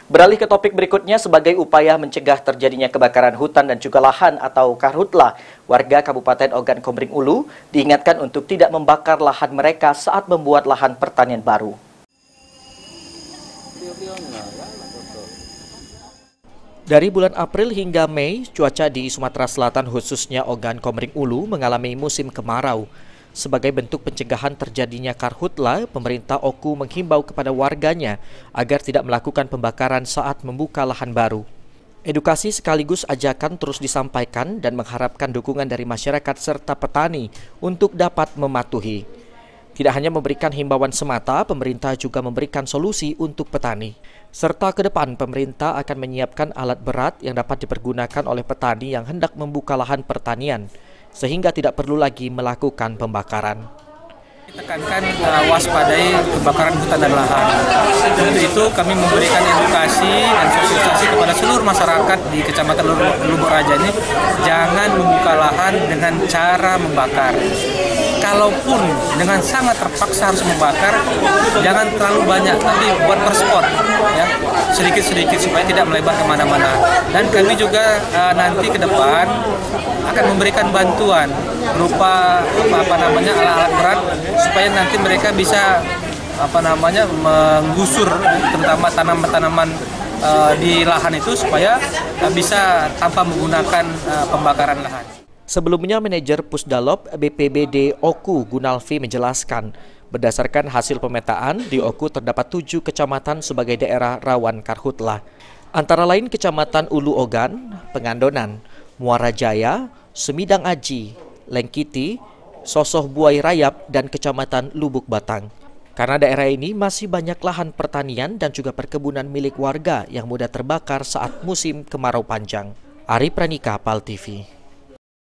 Beralih ke topik berikutnya, sebagai upaya mencegah terjadinya kebakaran hutan dan juga lahan atau karhutla, warga Kabupaten Ogan Komering Ulu diingatkan untuk tidak membakar lahan mereka saat membuat lahan pertanian baru. Dari bulan April hingga Mei, cuaca di Sumatera Selatan khususnya Ogan Komering Ulu mengalami musim kemarau. Sebagai bentuk pencegahan terjadinya karhutla, pemerintah Oku menghimbau kepada warganya agar tidak melakukan pembakaran saat membuka lahan baru. Edukasi sekaligus ajakan terus disampaikan dan mengharapkan dukungan dari masyarakat serta petani untuk dapat mematuhi. Tidak hanya memberikan himbauan semata, pemerintah juga memberikan solusi untuk petani. Serta ke depan, pemerintah akan menyiapkan alat berat yang dapat dipergunakan oleh petani yang hendak membuka lahan pertanian, sehingga tidak perlu lagi melakukan pembakaran. Tekankan waspadai kebakaran hutan dan lahan. Untuk itu kami memberikan edukasi dan sosialisasi kepada seluruh masyarakat di Kecamatan Lubuk Raja ini, jangan membuka lahan dengan cara membakar. Kalaupun dengan sangat terpaksa harus membakar, jangan terlalu banyak, tapi buat per spot, ya, sedikit-sedikit supaya tidak melebar kemana-mana. Dan kami juga nanti ke depan akan memberikan bantuan berupa alat-alat berat supaya nanti mereka bisa menggusur terutama tanaman-tanaman di lahan itu supaya bisa tanpa menggunakan pembakaran lahan. Sebelumnya, manajer Pusdalop BPBD Oku Gunalfi menjelaskan, berdasarkan hasil pemetaan, di Oku terdapat 7 kecamatan sebagai daerah rawan karhutla. Antara lain Kecamatan Ulu Ogan, Pengandonan, Muara Jaya, Semidang Aji, Lengkiti, Sosoh Buai Rayap, dan Kecamatan Lubuk Batang. Karena daerah ini masih banyak lahan pertanian dan juga perkebunan milik warga yang mudah terbakar saat musim kemarau panjang. Ari Pranika, PAL TV.